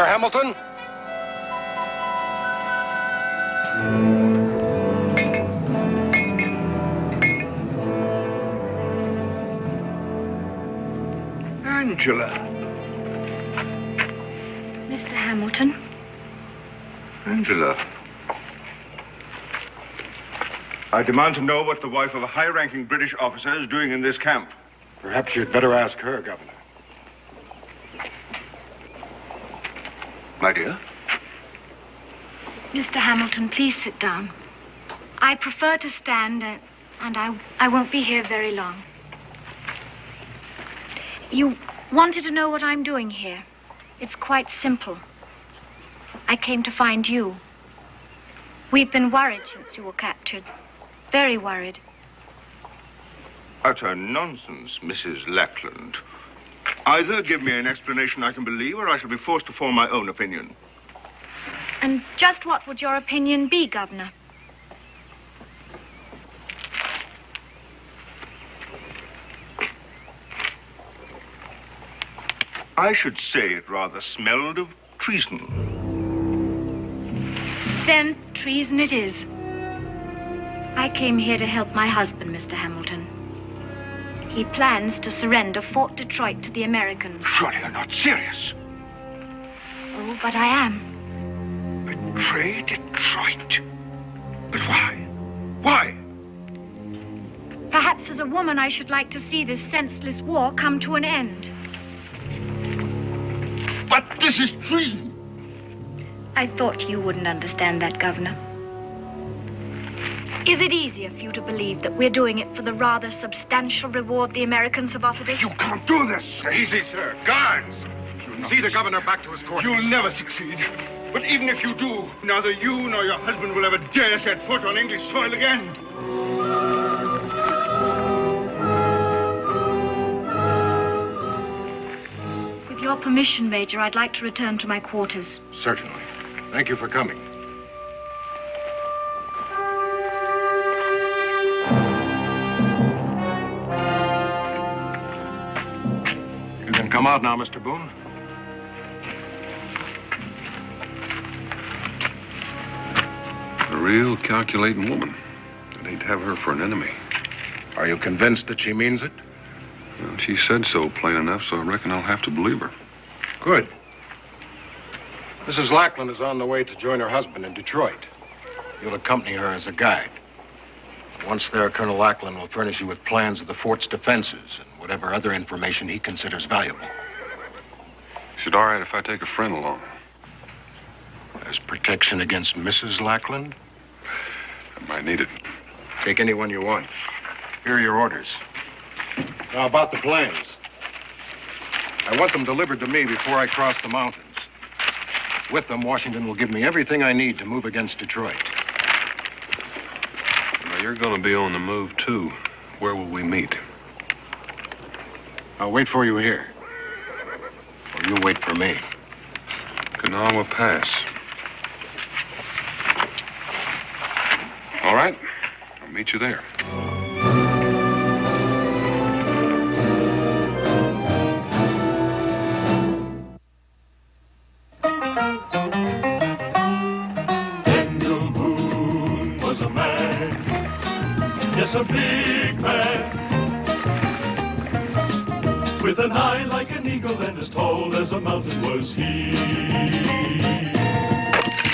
Governor Hamilton? Angela. Mr. Hamilton. Angela. I demand to know what the wife of a high-ranking British officer is doing in this camp. Perhaps you'd better ask her, Governor. My dear? Mr. Hamilton, please sit down. I prefer to stand, and I won't be here very long. You wanted to know what I'm doing here. It's quite simple. I came to find you. We've been worried since you were captured. Very worried. Utter nonsense, Mrs. Lackland. Either give me an explanation I can believe, or I shall be forced to form my own opinion. And just what would your opinion be, Governor? I should say it rather smelled of treason. Then treason it is. I came here to help my husband, Mr. Hamilton. He plans to surrender Fort Detroit to the Americans. Surely you're not serious. Oh, but I am. Betray Detroit? But why? Why? Perhaps as a woman I should like to see this senseless war come to an end. But this is treason. I thought you wouldn't understand that, Governor. Is it easier for you to believe that we're doing it for the rather substantial reward the Americans have offered us? You can't do this. Easy, sir. Guards! See the governor back to his quarters. You'll never succeed. But even if you do, neither you nor your husband will ever dare set foot on English soil again. With your permission, Major, I'd like to return to my quarters. Certainly. Thank you for coming. You can come out now, Mr. Boone. A real calculating woman. I'd hate to have her for an enemy. Are you convinced that she means it? Well, she said so plain enough, so I reckon I'll have to believe her. Good. Mrs. Lackland is on the way to join her husband in Detroit. You'll accompany her as a guide. Once there, Colonel Lackland will furnish you with plans of the fort's defenses and whatever other information he considers valuable. Is it all right if I take a friend along? As protection against Mrs. Lackland? I might need it. Take anyone you want. Here are your orders. Now, about the plans. I want them delivered to me before I cross the mountains. With them, Washington will give me everything I need to move against Detroit. Now, you're going to be on the move, too. Where will we meet? I'll wait for you here. Or you wait for me. Kanawha Pass. All right. I'll meet you there. Boone was a man, yes, a big man, with an eye like an eagle and as tall as a mountain was he.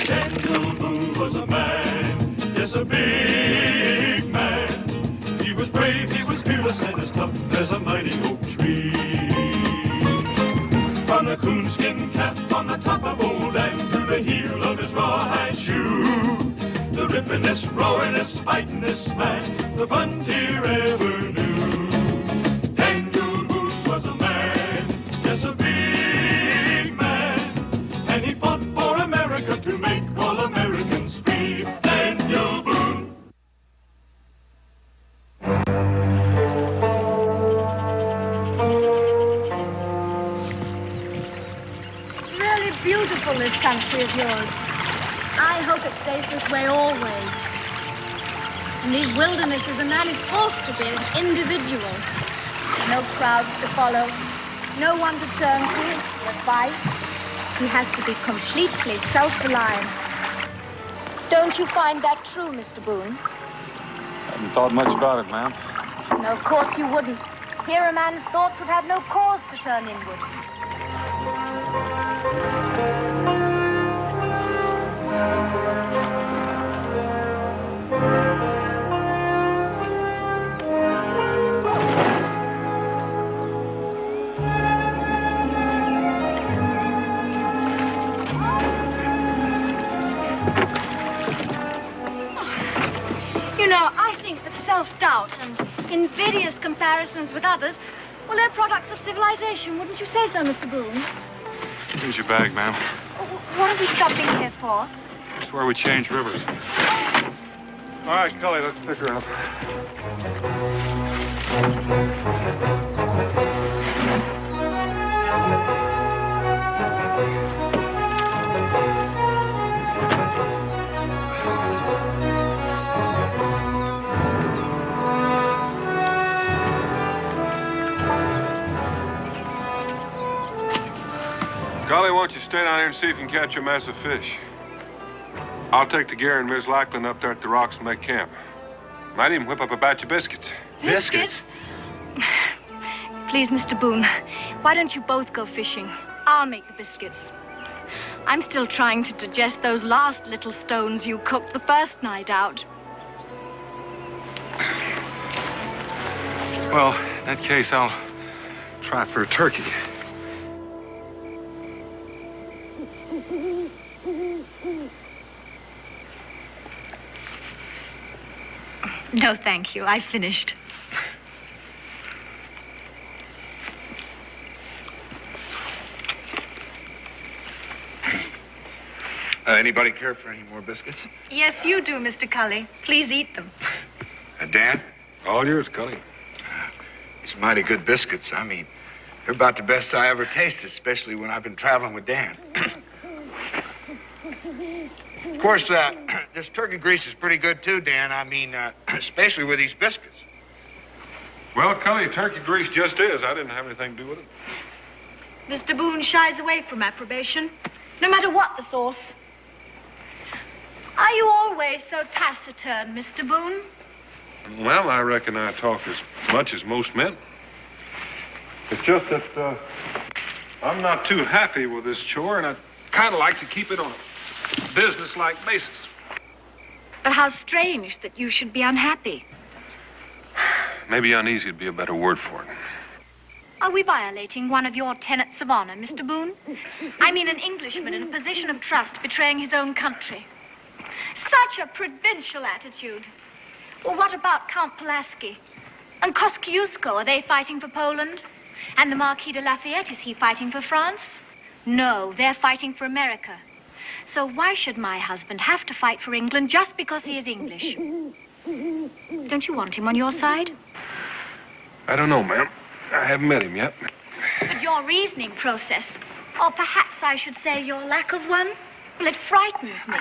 Daniel Boone was a man, yes, a big man. He was brave, he was fearless, and as tough as a mighty oak tree. From the coonskin cap on the top of old Dan to the heel of his rawhide shoe, the rippin'est, roaring'est, fighting'est man the frontier ever knew. Daniel Boone was a man, just a big man, and he fought for America to make all Americans free. Daniel Boone. Really beautiful, this country of yours. I hope it stays this way always. In these wildernesses, a man is forced to be an individual. No crowds to follow, no one to turn to for advice. He has to be completely self-reliant. Don't you find that true, Mr. Boone? Haven't thought much about it, ma'am. No, of course you wouldn't. Here a man's thoughts would have no cause to turn inward. Self-doubt and invidious comparisons with others, well, they're products of civilization. Wouldn't you say so, Mr. Boone? Here's your bag, ma'am. What are we stopping here for? It's where we change rivers. All right, Cully, let's pick her up. Golly, why don't you stay down here and see if you can catch a mess of fish? I'll take the gear and Miss Lackland up there at the rocks and make camp. Might even whip up a batch of biscuits. Biscuits? Please, Mr. Boone, why don't you both go fishing? I'll make the biscuits. I'm still trying to digest those last little stones you cooked the first night out. Well, in that case, I'll try for a turkey. No, thank you. I finished. Anybody care for any more biscuits? Yes, you do, Mr. Cully. Please eat them. Dan? All yours, Cully. These are mighty good biscuits. I mean, they're about the best I ever tasted, especially when I've been traveling with Dan. Of course, this turkey grease is pretty good, too, Dan. I mean, especially with these biscuits. Well, Cully, turkey grease just is. I didn't have anything to do with it. Mr. Boone shies away from approbation, no matter what the sauce. Are you always so taciturn, Mr. Boone? Well, I reckon I talk as much as most men. It's just that I'm not too happy with this chore, and I'd kind of like to keep it on a business-like basis. But how strange that you should be unhappy. Maybe uneasy would be a better word for it. Are we violating one of your tenets of honor, Mr. Boone? I mean an Englishman in a position of trust betraying his own country. Such a provincial attitude. Well, what about Count Pulaski? And Kosciuszko, are they fighting for Poland? And the Marquis de Lafayette, is he fighting for France? No, they're fighting for America. So why should my husband have to fight for England just because he is English? Don't you want him on your side? I don't know, ma'am. I haven't met him yet. But your reasoning process, or perhaps I should say your lack of one, well, it frightens me.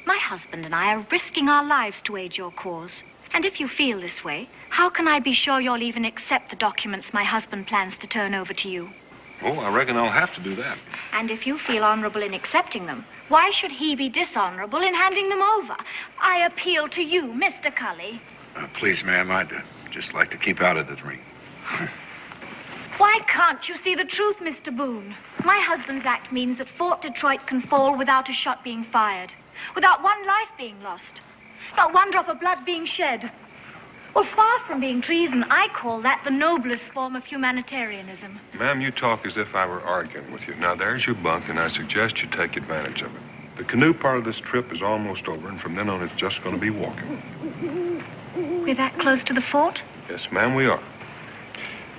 My husband and I are risking our lives to aid your cause. And if you feel this way, how can I be sure you'll even accept the documents my husband plans to turn over to you? Oh, I reckon I'll have to do that. And if you feel honorable in accepting them, why should he be dishonorable in handing them over? I appeal to you, Mr. Cully. Please, ma'am, I'd just like to keep out of the ring. Why can't you see the truth, Mr. Boone? My husband's act means that Fort Detroit can fall without a shot being fired, without one life being lost, not one drop of blood being shed. Well, far from being treason, I call that the noblest form of humanitarianism. Ma'am, you talk as if I were arguing with you. Now, there's your bunk, and I suggest you take advantage of it. The canoe part of this trip is almost over, and from then on, it's just going to be walking. We're that close to the fort? Yes, ma'am, we are.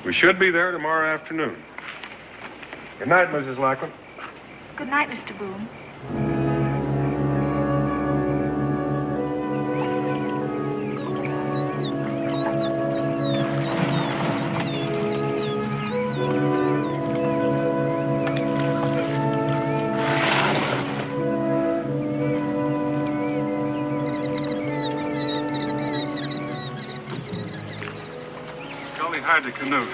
We should be there tomorrow afternoon. Good night, Mrs. Lackland. Good night, Mr. Boone. Hide the canoe.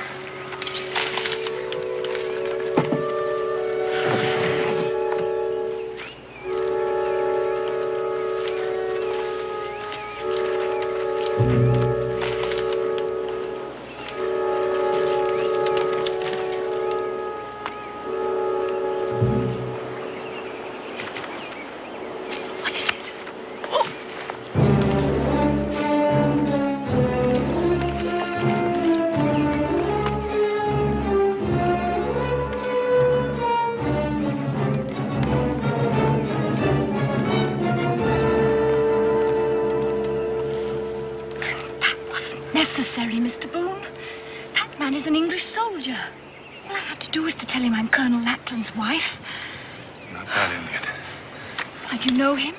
unnecessary, Mr. Boone. That man is an English soldier. All I had to do was to tell him I'm Colonel Lackland's wife. Not that idiot. Why, do you know him?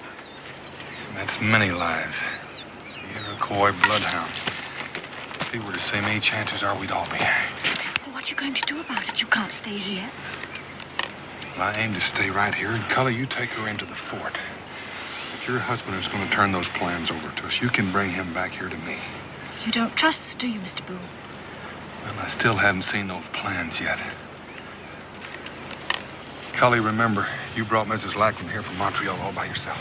That's many lives. The Iroquois bloodhound. If he were the same age, chances are we'd all be hanged. Well, what are you going to do about it? You can't stay here. Well, I aim to stay right here, and Cully, you take her into the fort. If your husband is going to turn those plans over to us, you can bring him back here to me. You don't trust us, do you, Mr. Boone? Well, I still haven't seen those plans yet. Cully, remember, you brought Mrs. Lackland here from Montreal all by yourself.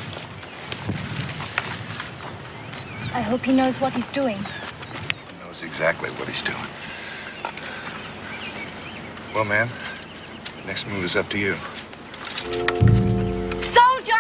I hope he knows what he's doing. He knows exactly what he's doing. Well, ma'am, next move is up to you. Soldier!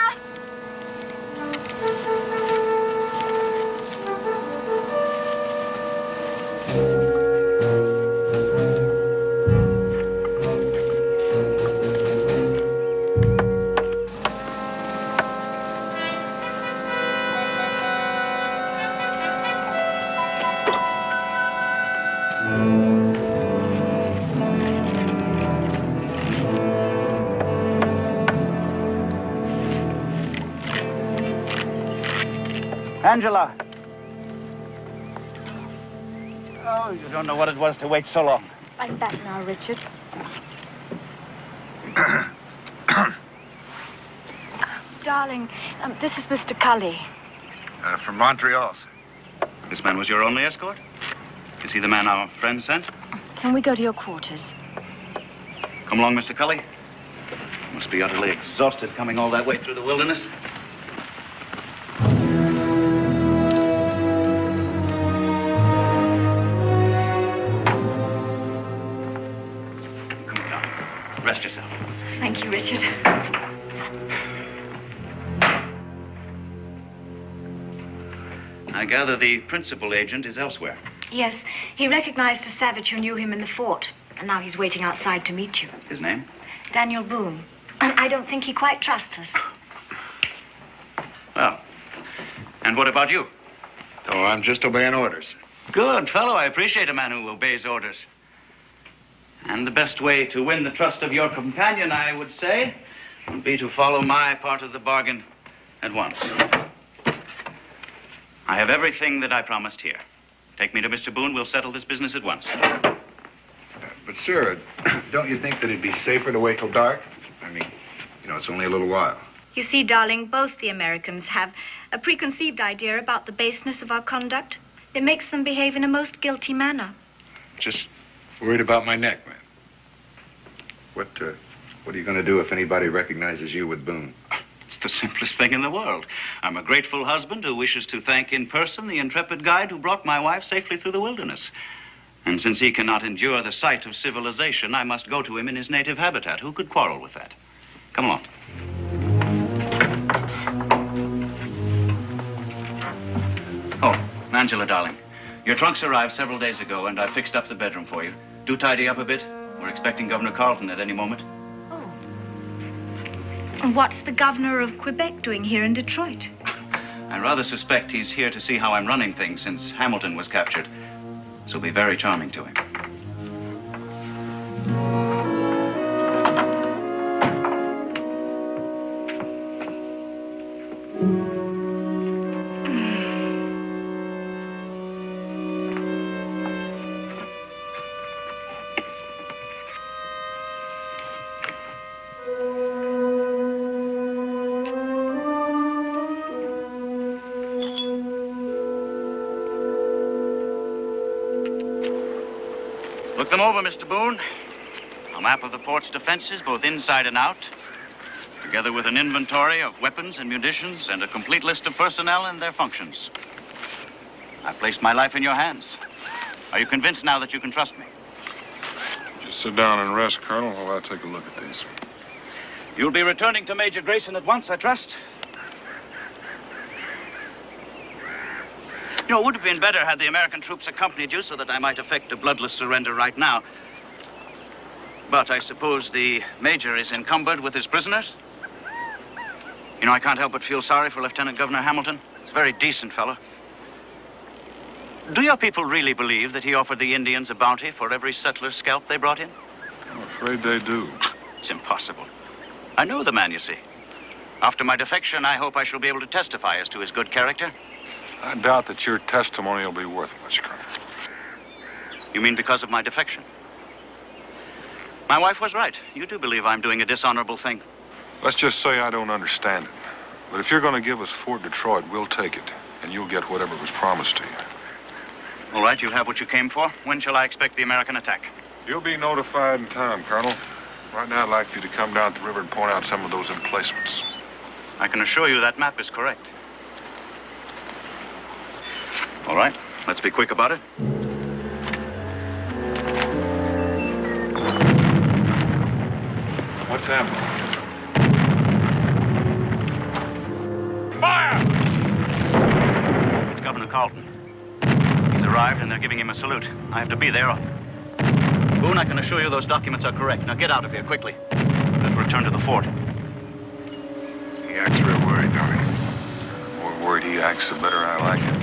Angela. Oh, you don't know what it was to wait so long. I'm back now, Richard. Darling, this is Mr. Cully. From Montreal, sir. This man was your only escort? Is he the man our friend sent? Can we go to your quarters? Come along, Mr. Cully. You must be utterly exhausted coming all that way through the wilderness. Come down. Rest yourself. Thank you, Richard. I gather the principal agent is elsewhere. Yes, he recognized a savage who knew him in the fort, and now he's waiting outside to meet you. His name? Daniel Boone. And I don't think he quite trusts us. Well, and what about you? Oh, I'm just obeying orders. Good fellow. I appreciate a man who obeys orders. And the best way to win the trust of your companion, I would say, would be to follow my part of the bargain at once. I have everything that I promised here. Take me to Mr. Boone. We'll settle this business at once. But, sir, don't you think that it'd be safer to wait till dark? I mean, you know, it's only a little while. You see, darling, both the Americans have a preconceived idea about the baseness of our conduct. It makes them behave in a most guilty manner. Just worried about my neck, man. What are you going to do if anybody recognizes you with Boone? It's the simplest thing in the world. I'm a grateful husband who wishes to thank in person the intrepid guide who brought my wife safely through the wilderness. And since he cannot endure the sight of civilization, I must go to him in his native habitat. Who could quarrel with that? Come along. Oh, Angela, darling. Your trunks arrived several days ago, and I fixed up the bedroom for you. Do tidy up a bit. We're expecting Governor Carleton at any moment. And what's the governor of Quebec doing here in Detroit? I rather suspect he's here to see how I'm running things since Hamilton was captured. This will be very charming to him. Look them over, Mr. Boone. A map of the fort's defenses, both inside and out, together with an inventory of weapons and munitions and a complete list of personnel and their functions. I've placed my life in your hands. Are you convinced now that you can trust me? Just sit down and rest, Colonel, while I take a look at these. You'll be returning to Major Grayson at once, I trust? You know, it would have been better had the American troops accompanied you so that I might effect a bloodless surrender right now. But I suppose the Major is encumbered with his prisoners? You know, I can't help but feel sorry for Lieutenant Governor Hamilton. He's a very decent fellow. Do your people really believe that he offered the Indians a bounty for every settler's scalp they brought in? I'm afraid they do. It's impossible. I know the man, you see. After my defection, I hope I shall be able to testify as to his good character. I doubt that your testimony will be worth much, Colonel. You mean because of my defection? My wife was right. You do believe I'm doing a dishonorable thing. Let's just say I don't understand it. But if you're going to give us Fort Detroit, we'll take it. And you'll get whatever was promised to you. All right, you'll have what you came for. When shall I expect the American attack? You'll be notified in time, Colonel. Right now, I'd like for you to come down to the river and point out some of those emplacements. I can assure you that map is correct. All right, let's be quick about it. What's happening? Fire! It's Governor Carlton. He's arrived and they're giving him a salute. I have to be there. Boone, I can assure you those documents are correct. Now get out of here quickly. Let's return to the fort. He acts real worried, don't he? The more worried he acts, the better I like it.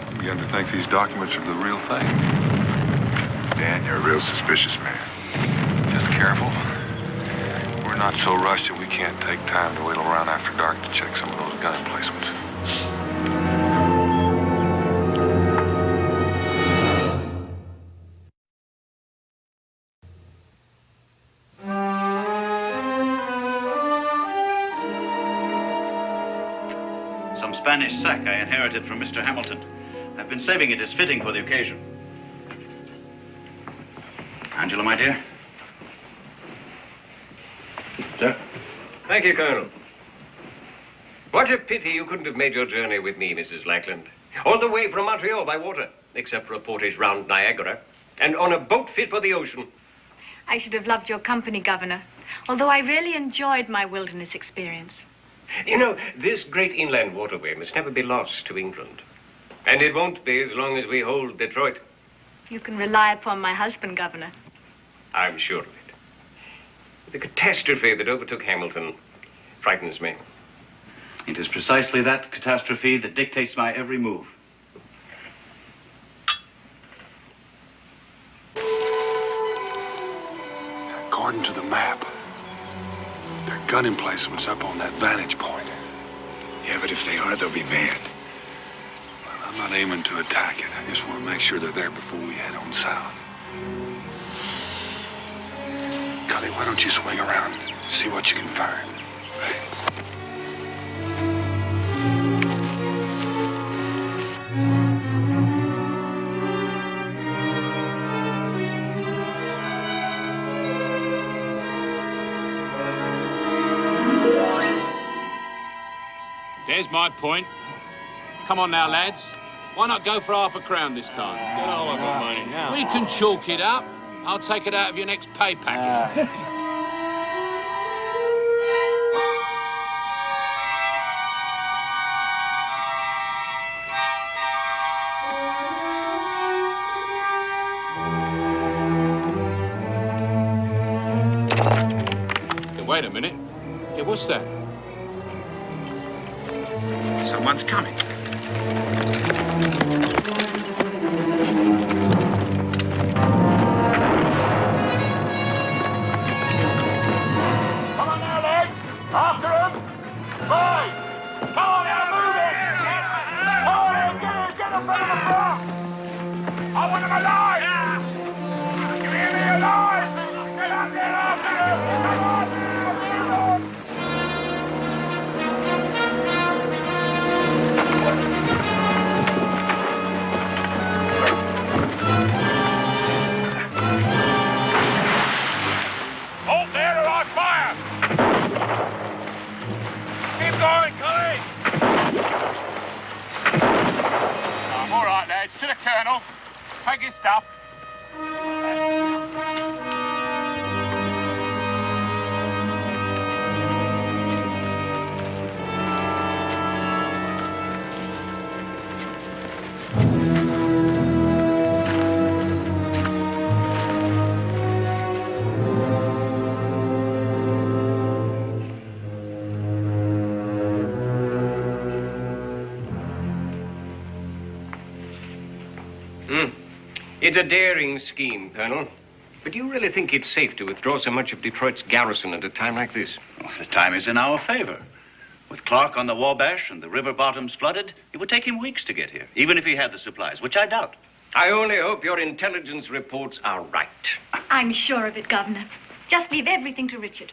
I begin to think these documents are the real thing. Dan, you're a real suspicious man. Just careful. We're not so rushed that we can't take time to wait around after dark to check some of those gun emplacements. Some Spanish sack I inherited from Mr. Hamilton. I've been saving it as fitting for the occasion. Angela, my dear. Sir? Thank you, Colonel. What a pity you couldn't have made your journey with me, Mrs. Lackland. All the way from Montreal by water, except for a portage round Niagara, and on a boat fit for the ocean. I should have loved your company, Governor, although I really enjoyed my wilderness experience. You know, this great inland waterway must never be lost to England. And it won't be as long as we hold Detroit. You can rely upon my husband, Governor. I'm sure of it. The catastrophe that overtook Hamilton frightens me. It is precisely that catastrophe that dictates my every move. According to the map, there are gun emplacements up on that vantage point. Yeah, but if they are, they'll be manned. Well, I'm not aiming to attack it. I just want to make sure they're there before we head on south. Cully, why don't you swing around and see what you can find? There's my point. Come on now, lads. Why not go for £5 this time? Get all of our money now. We can chalk it up. I'll take it out of your next pay packet. Hey, wait a minute. Hey, what's that? Someone's coming. After him! Boys! Come on now, move it! Come on now, get up out of the front! I want him alive! You hear me, alive? Get up there after him! Come on now, Halt there or I fire! Keep going, Cully! All right, lads, to the colonel. Take his stuff. It's a daring scheme, Colonel. But do you really think it's safe to withdraw so much of Detroit's garrison at a time like this? Well, the time is in our favor. With Clark on the Wabash and the river bottoms flooded, it would take him weeks to get here, even if he had the supplies, which I doubt. I only hope your intelligence reports are right. I'm sure of it, Governor. Just leave everything to Richard.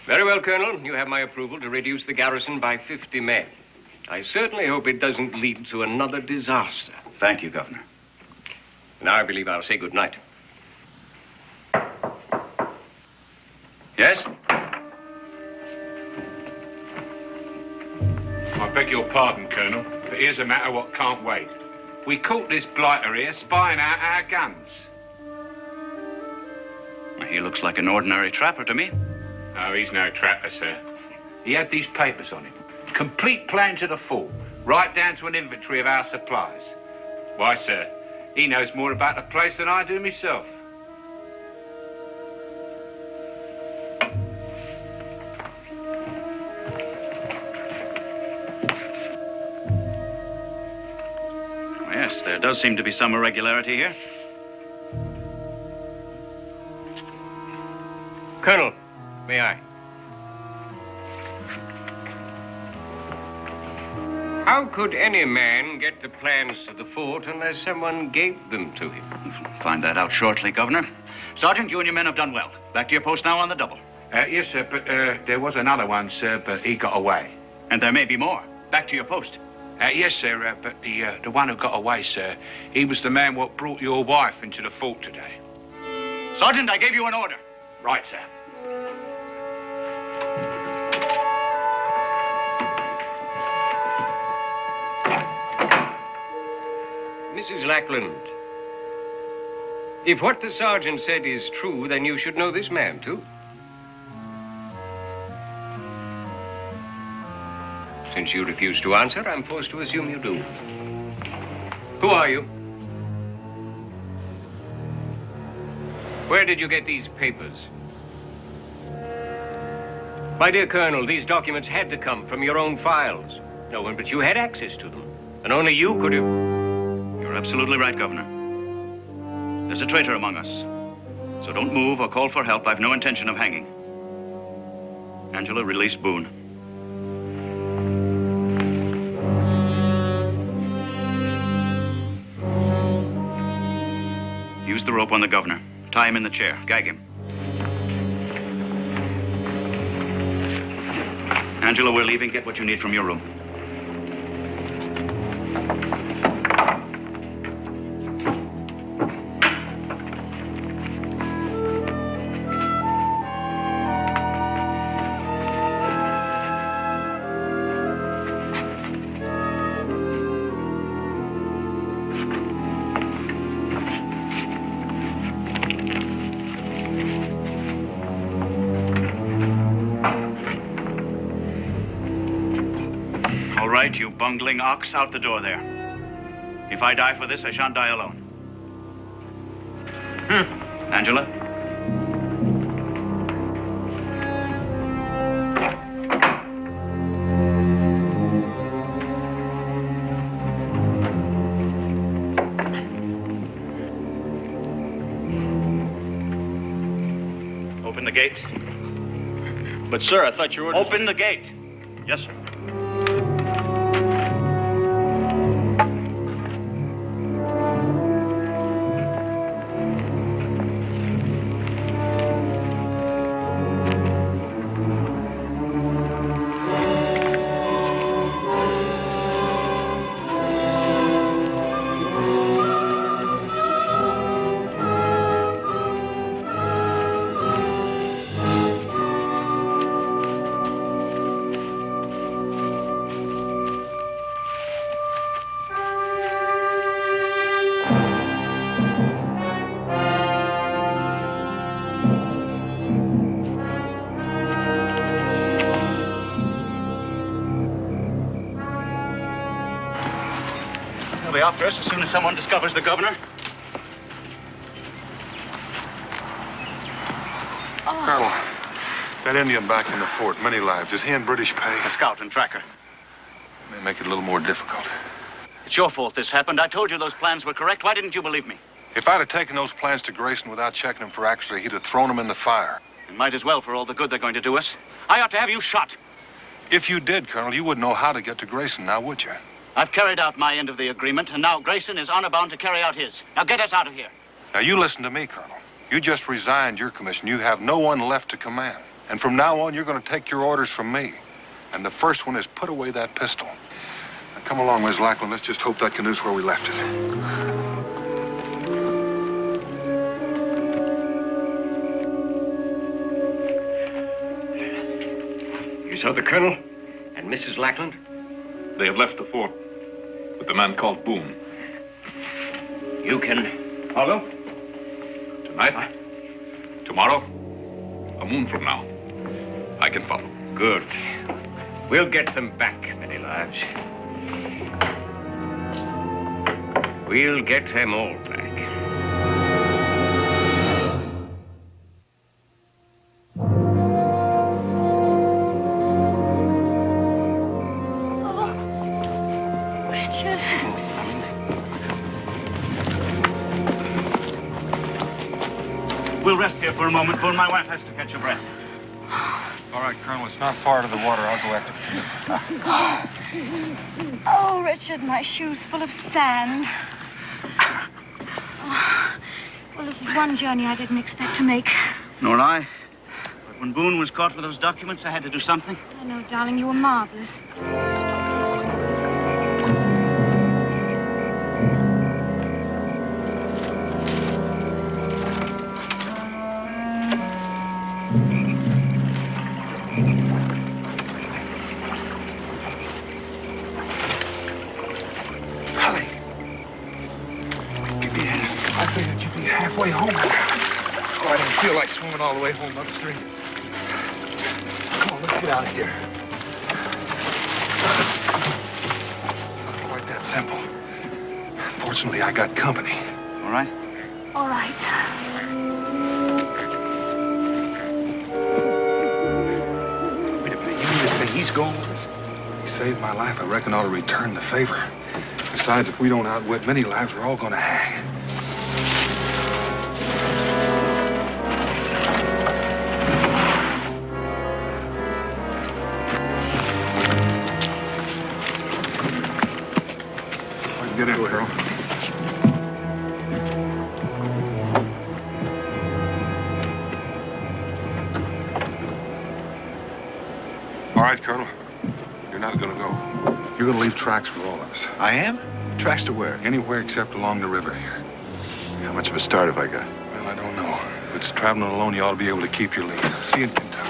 Very well, Colonel. You have my approval to reduce the garrison by 50 men. I certainly hope it doesn't lead to another disaster. Thank you, Governor. Now I believe I'll say goodnight. Yes? I beg your pardon, Colonel, but here's a matter what can't wait. We caught this blighter here spying out our guns. He looks like an ordinary trapper to me. Oh, he's no trapper, sir. He had these papers on him. Complete plans of the fort, right down to an inventory of our supplies. Why, sir, he knows more about the place than I do myself. Yes, there does seem to be some irregularity here. Colonel, may I? How could any man get the plans to the fort unless someone gave them to him? We'll find that out shortly, Governor. Sergeant, you and your men have done well. Back to your post now on the double. Yes, sir, but there was another one, sir, but he got away. And there may be more. Back to your post. Yes, sir, but the one who got away, sir, he was the man what brought your wife into the fort today. Sergeant, I gave you an order. Right, sir. Mrs. Lackland, if what the sergeant said is true, then you should know this man, too. Since you refuse to answer, I'm forced to assume you do. Who are you? Where did you get these papers? My dear Colonel, these documents had to come from your own files. No one but you had access to them, and only you could have... You're absolutely right, Governor. There's a traitor among us. So don't move or call for help. I've no intention of hanging. Angela, release Boone. Use the rope on the governor. Tie him in the chair. Gag him. Angela, we're leaving. Get what you need from your room. You bungling ox, out the door there. If I die for this, I shan't die alone. Angela? Open the gate. But, sir, I thought your orders... Open the gate. Yes, sir. After us as soon as someone discovers the governor. Oh. Colonel, that Indian back in the fort, many lives. Is he in British pay? A scout and tracker. May make it a little more difficult. It's your fault this happened. I told you those plans were correct. Why didn't you believe me? If I'd have taken those plans to Grayson without checking them for accuracy, he'd have thrown them in the fire. And might as well for all the good they're going to do us. I ought to have you shot. If you did, Colonel, you wouldn't know how to get to Grayson now, would you? I've carried out my end of the agreement, and now Grayson is honor bound to carry out his. Now get us out of here. Now, you listen to me, Colonel. You just resigned your commission. You have no one left to command. And from now on, you're going to take your orders from me. And the first one is put away that pistol. Now, come along, Miss Lackland. Let's just hope that canoe's where we left it. You saw the Colonel and Mrs. Lackland? They have left the fort with the man called Boone. You can follow? Tonight? Tomorrow? A moon from now. I can follow. Good. We'll get them back, many lives. We'll get them all back. We'll rest here for a moment, Boone. My wife has to catch her breath. All right, Colonel, it's not far to the water. I'll go after the canoe. Oh, Richard, my shoes full of sand. Oh, well, this is one journey I didn't expect to make. Nor I. But when Boone was caught with those documents, I had to do something. I know, darling, you were marvelous. Halfway home. Oh, I didn't feel like swimming all the way home upstream. Come on, let's get out of here. It's not quite that simple. Fortunately, I got company. All right? All right. Wait a minute, you mean to say he's going with us? He saved my life. I reckon I ought to return the favor. Besides, if we don't outwit many lives, we're all going to hang. Get into it, girl. All right, Colonel. You're not going to go. You're going to leave tracks for all of us. I am? Tracks to where? Anywhere except along the river here. How much of a start have I got? Well, I don't know. If it's traveling alone, you ought to be able to keep your lead. See you in Kentucky.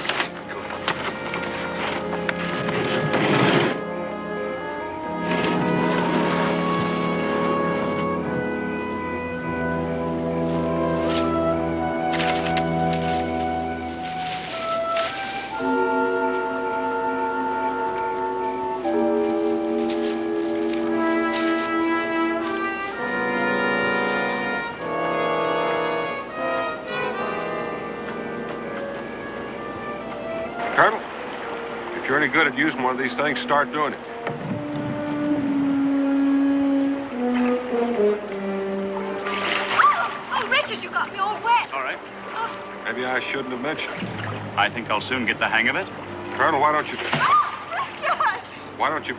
Colonel, if you're any good at using one of these things, start doing it. Oh, Richard, you got me all wet. All right. Maybe I shouldn't have mentioned it. I think I'll soon get the hang of it. Colonel, why don't you Richard!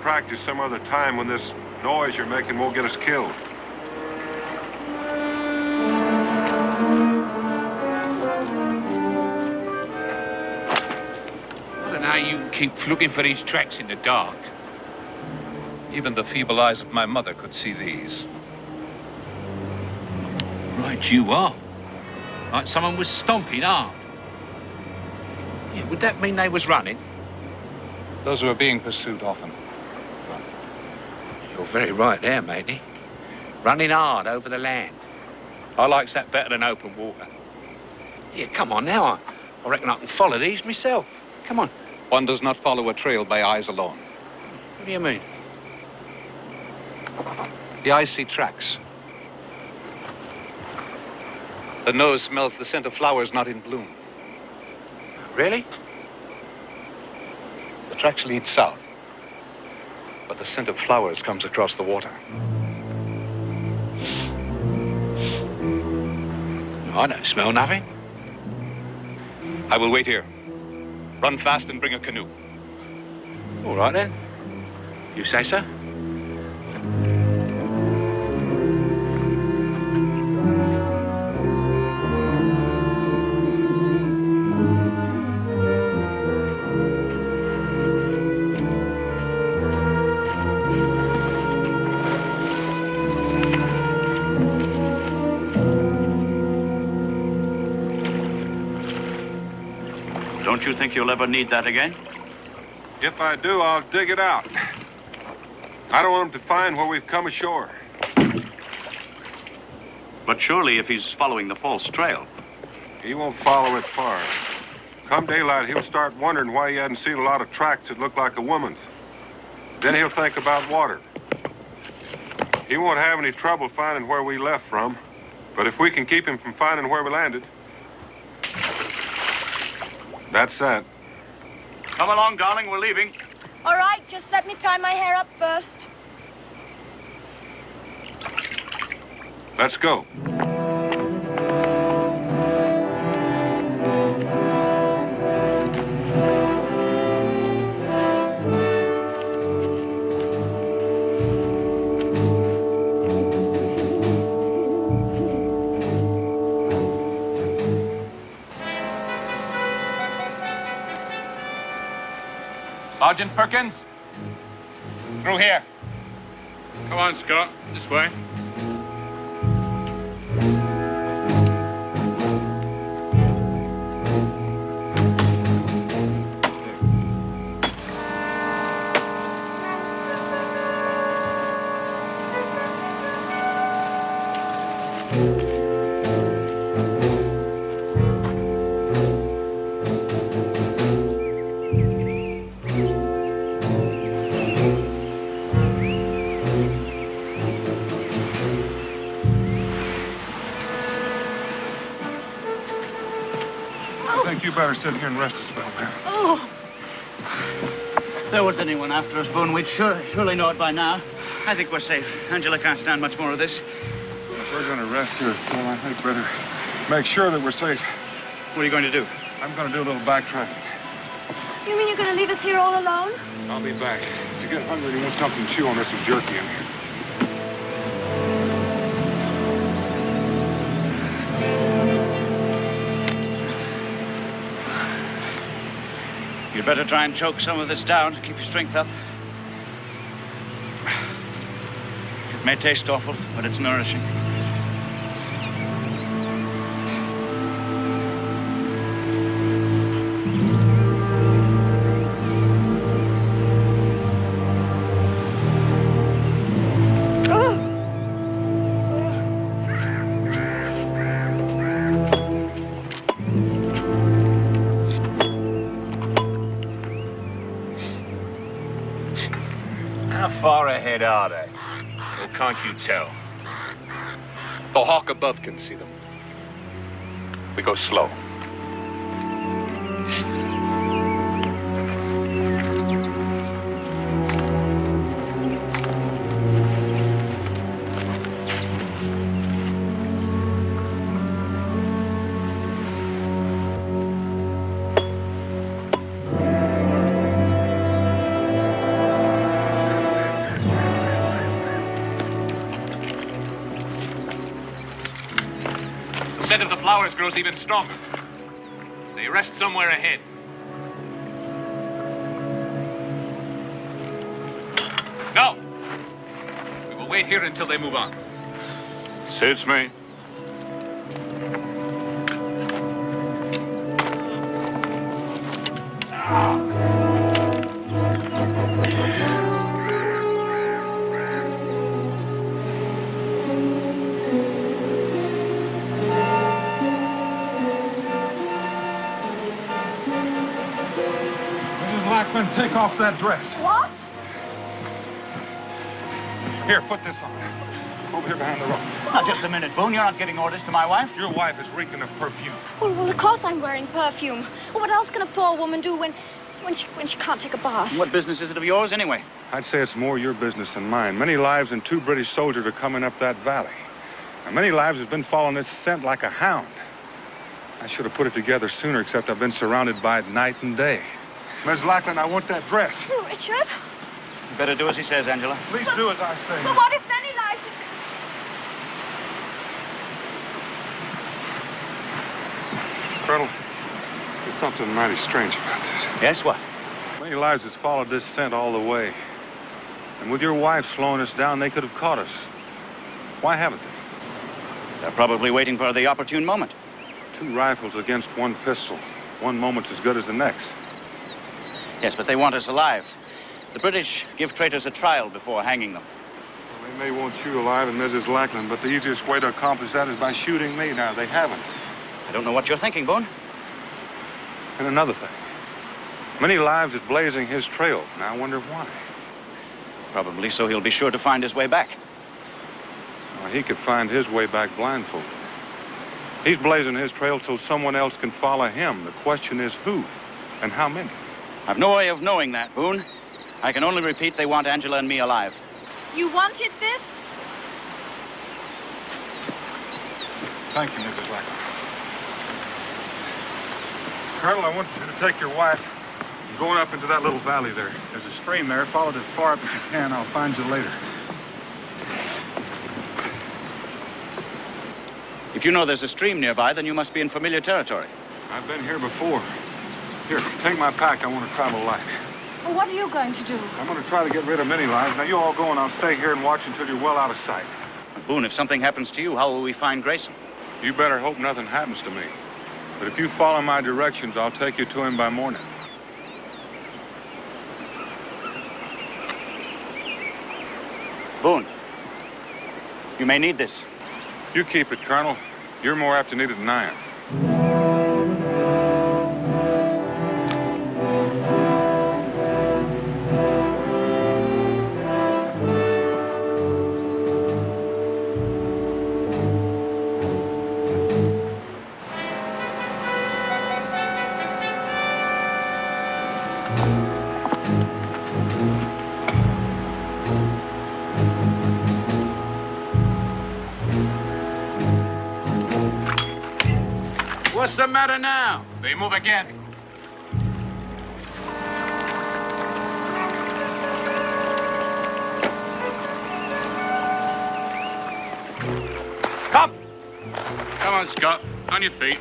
practice some other time when this noise you're making won't get us killed? How you keep looking for these tracks in the dark. Even the feeble eyes of my mother could see these. Right you are. Like someone was stomping armed. Yeah, would that mean they was running? Those who are being pursued often. You're very right there, matey. Running hard over the land. I likes that better than open water. Yeah, come on now. I reckon I can follow these myself. Come on. One does not follow a trail by eyes alone. What do you mean? The eyes see tracks. The nose smells the scent of flowers not in bloom. Really? The tracks lead south. but the scent of flowers comes across the water. I don't smell nothing. I will wait here. Run fast and bring a canoe. All right, then. You say so? Don't you think you'll ever need that again? If I do, I'll dig it out. I don't want him to find where we've come ashore. But surely if he's following the false trail. He won't follow it far. Come daylight, he'll start wondering why he hadn't seen a lot of tracks that look like a woman's. Then he'll think about water. He won't have any trouble finding where we left from. But if we can keep him from finding where we landed, that's that. Come along, darling, we're leaving. All right, just let me tie my hair up first. Let's go. Sergeant Perkins? Through here. Come on, Scott. This way. Better sit here and rest a spell, man. Oh. If there was anyone after us, Boone, we'd surely know it by now. I think we're safe. Angela can't stand much more of this. If we're going to rest here, well, I think better make sure that we're safe. What are you going to do? I'm going to do a little backtracking. You mean you're going to leave us here all alone? I'll be back. If you get hungry and you want something to chew on, there's some jerky in here. You'd better try and choke some of this down to keep your strength up. It may taste awful, but it's nourishing. Far ahead are they? Or can't you tell? The hawk above can see them. We go slow. The scent of the flowers grows even stronger. They rest somewhere ahead. No! We will wait here until they move on. Suits me. Blackman, take off that dress. What? Here, put this on. Over here behind the rock. Now, just a minute, Boone. You're not giving orders to my wife. Your wife is reeking of perfume. Well, of course I'm wearing perfume. Well, what else can a poor woman do when when she can't take a bath? What business is it of yours, anyway? I'd say it's more your business than mine. Many lives and 2 British soldiers are coming up that valley. And many lives has been following this scent like a hound. I should have put it together sooner, except I've been surrounded by it night and day. Miss Lackland, I want that dress. Oh, Richard. You better do as he says, Angela. Please do as I say. But what if many lives is... Colonel, there's something mighty strange about this. Yes, what? Many lives has followed this scent all the way. And with your wife slowing us down, they could have caught us. Why haven't they? They're probably waiting for the opportune moment. 2 rifles against 1 pistol. One moment's as good as the next. Yes, but they want us alive. The British give traitors a trial before hanging them. Well, they may want you alive and Mrs. Lackland, but the easiest way to accomplish that is by shooting me. Now, they haven't. I don't know what you're thinking, Boone. And another thing. Many lives is blazing his trail. Now, I wonder why. Probably so he'll be sure to find his way back. Well, he could find his way back blindfolded. He's blazing his trail so someone else can follow him. The question is who and how many? I've no way of knowing that, Boone. I can only repeat they want Angela and me alive. You wanted this? Thank you, Mrs. Lackland. Colonel, I want you to take your wife and going up into that little valley there. There's a stream there. Follow it as far up as you can. I'll find you later. If you know there's a stream nearby, then you must be in familiar territory. I've been here before. Here, take my pack. I want to travel light. Well, what are you going to do? I'm going to try to get rid of many lives. Now, you all go and I'll stay here and watch until you're well out of sight. Boone, if something happens to you, how will we find Grayson? You better hope nothing happens to me. But if you follow my directions, I'll take you to him by morning. Boone, you may need this. You keep it, Colonel. You're more apt to need it than I am. What's the matter now? They move again. Come! Come on, Scott. On your feet.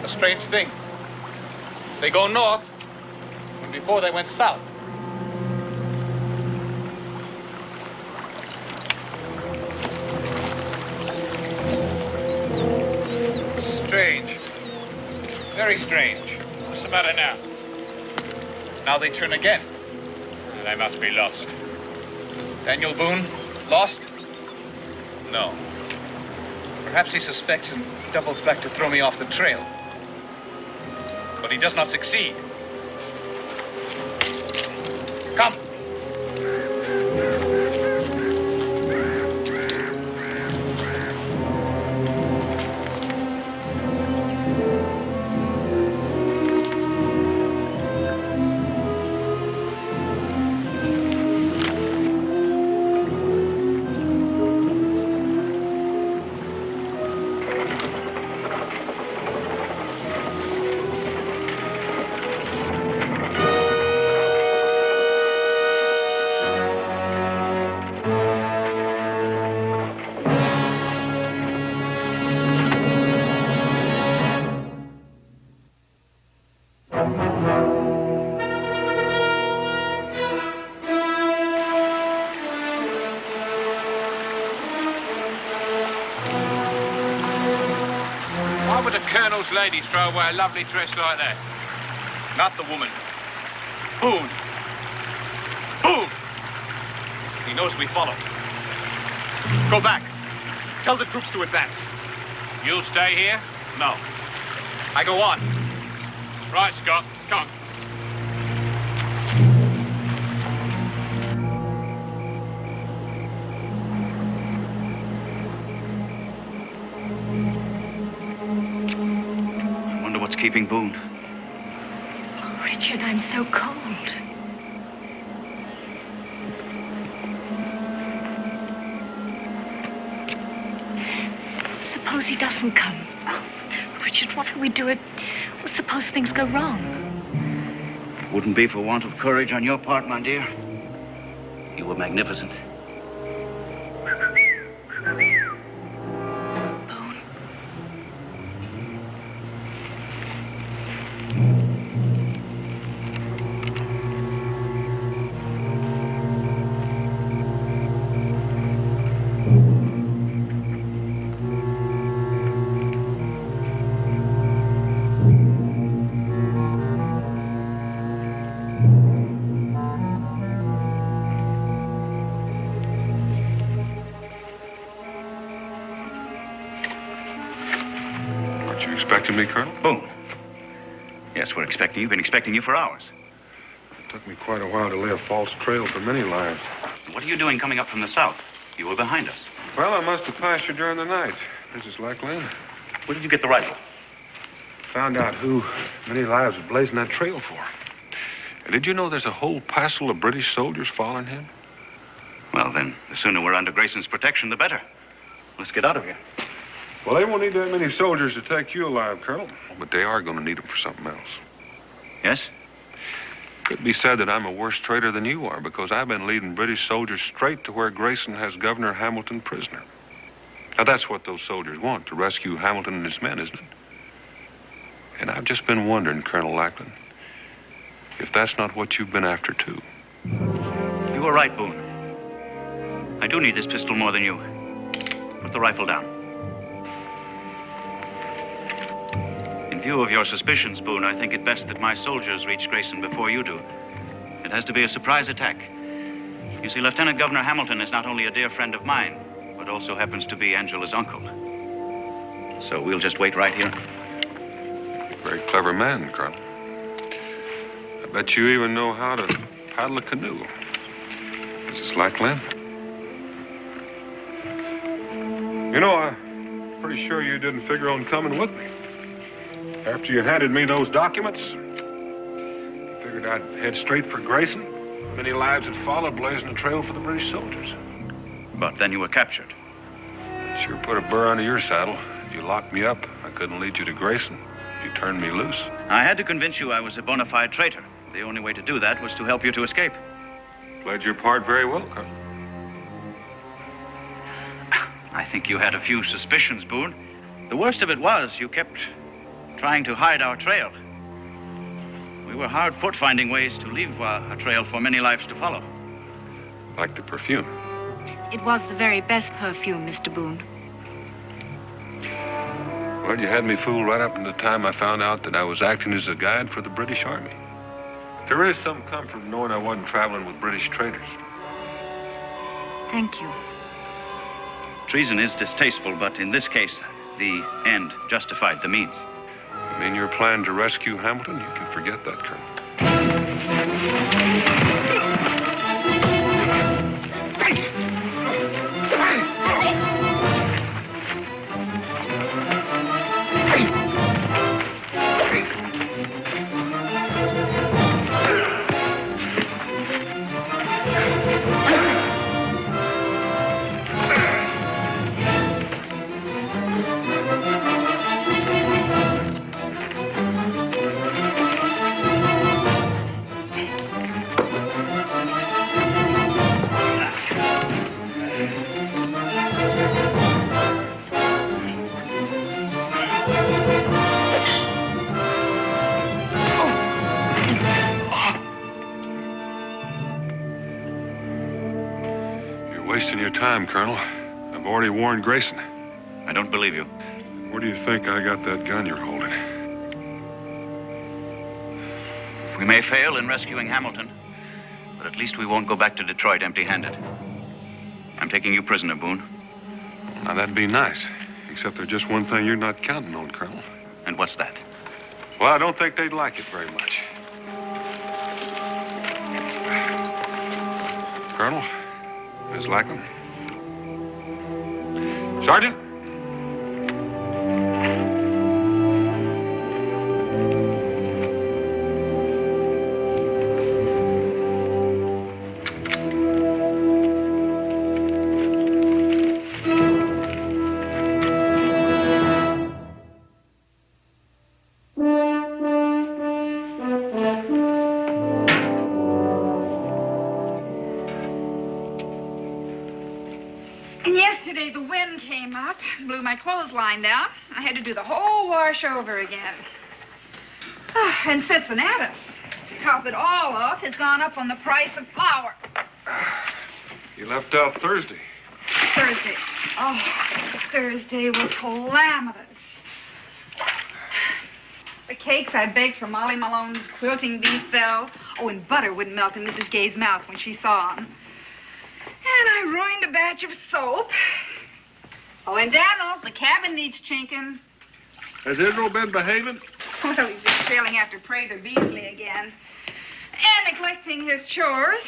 Strange thing. They go north when before they went south. Strange. Very strange. What's the matter now? Now they turn again. They must be lost. Daniel Boone, lost? No. Perhaps he suspects and doubles back to throw me off the trail. But he does not succeed. Come. would the Colonel's lady throw away a lovely dress like that? Not the woman. Boone. Boone! He knows we follow. Go back. Tell the troops to advance. You'll stay here? No. I go on. Right, Scott. Come on. I wonder what's keeping Boone. Oh, Richard, I'm so cold. Suppose he doesn't come. Oh, Richard, what will we do if... Well, suppose things go wrong? It wouldn't be for want of courage on your part, my dear. You were magnificent. Expecting me, Colonel? Boone. Yes, we're expecting you. Been expecting you for hours. It took me quite a while to lay a false trail for many lives. What are you doing coming up from the south? You were behind us. Well, I must have passed you during the night, Mrs. Lackland. Where did you get the rifle? Found out who many lives was blazing that trail for. And did you know there's a whole passel of British soldiers following him? Well, then, the sooner we're under Grayson's protection, the better. Let's get out of here. Well, they won't need that many soldiers to take you alive, Colonel. But they are going to need them for something else. Yes? Could be said that I'm a worse traitor than you are, because I've been leading British soldiers straight to where Grayson has Governor Hamilton prisoner. Now, that's what those soldiers want, to rescue Hamilton and his men, isn't it? And I've just been wondering, Colonel Lackland, if that's not what you've been after, too. You were right, Boone. I do need this pistol more than you. Put the rifle down. In view of your suspicions, Boone, I think it best that my soldiers reach Grayson before you do. It has to be a surprise attack. You see, Lieutenant Governor Hamilton is not only a dear friend of mine, but also happens to be Angela's uncle. So we'll just wait right here. Very clever man, Colonel. I bet you even know how to paddle a canoe. Mrs. Lackland? You know, I'm pretty sure you didn't figure on coming with me. After you handed me those documents, I figured I'd head straight for Grayson. Many lives had followed, blazing a trail for the British soldiers. But then you were captured. It sure put a burr under your saddle. You locked me up. I couldn't lead you to Grayson. You turned me loose. I had to convince you I was a bona fide traitor. The only way to do that was to help you to escape. Played your part very well, Colonel. I think you had a few suspicions, Boone. The worst of it was you kept trying to hide our trail. We were hard put finding ways to leave a trail for many lives to follow. Like the perfume. It was the very best perfume, Mr. Boone. Well, you had me fooled right up until the time I found out that I was acting as a guide for the British Army. There is some comfort in knowing I wasn't traveling with British traitors. Thank you. Treason is distasteful, but in this case, the end justified the means. You mean your plan to rescue Hamilton? You can forget that, Colonel. Wasting your time, Colonel. I've already warned Grayson. I don't believe you. Where do you think I got that gun you're holding? We may fail in rescuing Hamilton, but at least we won't go back to Detroit empty-handed. I'm taking you prisoner, Boone. Now, that'd be nice. Except there's just one thing you're not counting on, Colonel. And what's that? Well, I don't think they'd like it very much. Colonel, Miss Lackland. Sergeant. Blew my clothesline down. I had to do the whole wash over again. And Cincinnatus, to top it all off, has gone up on the price of flour. You left out Thursday. Thursday. Oh, Thursday was calamitous. The cakes I baked for Molly Malone's quilting bee fell. Oh, and butter wouldn't melt in Mrs. Gay's mouth when she saw 'em. And I ruined a batch of soap. Oh, and Daniel, the cabin needs chinking. Has Israel been behaving? Well, he's been trailing after Prather Beasley again. And neglecting his chores.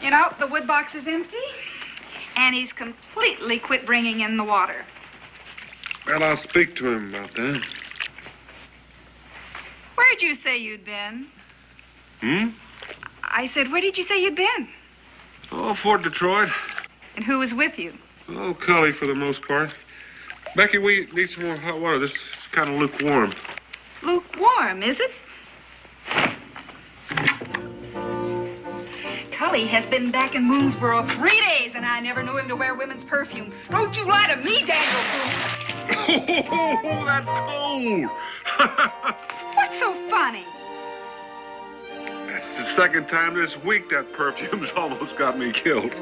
You know, the wood box is empty. And he's completely quit bringing in the water. Well, I'll speak to him about that. Where'd you say you'd been? I said, where did you say you'd been? Oh, Fort Detroit. And who was with you? Oh, Cully for the most part. Becky, we need some more hot water. This is kind of lukewarm. Lukewarm, is it? Cully has been back in Moonsboro 3 days, and I never knew him to wear women's perfume. Don't you lie to me, Daniel Boone. Oh, that's cold. What's so funny? That's the second time this week that perfume's almost got me killed.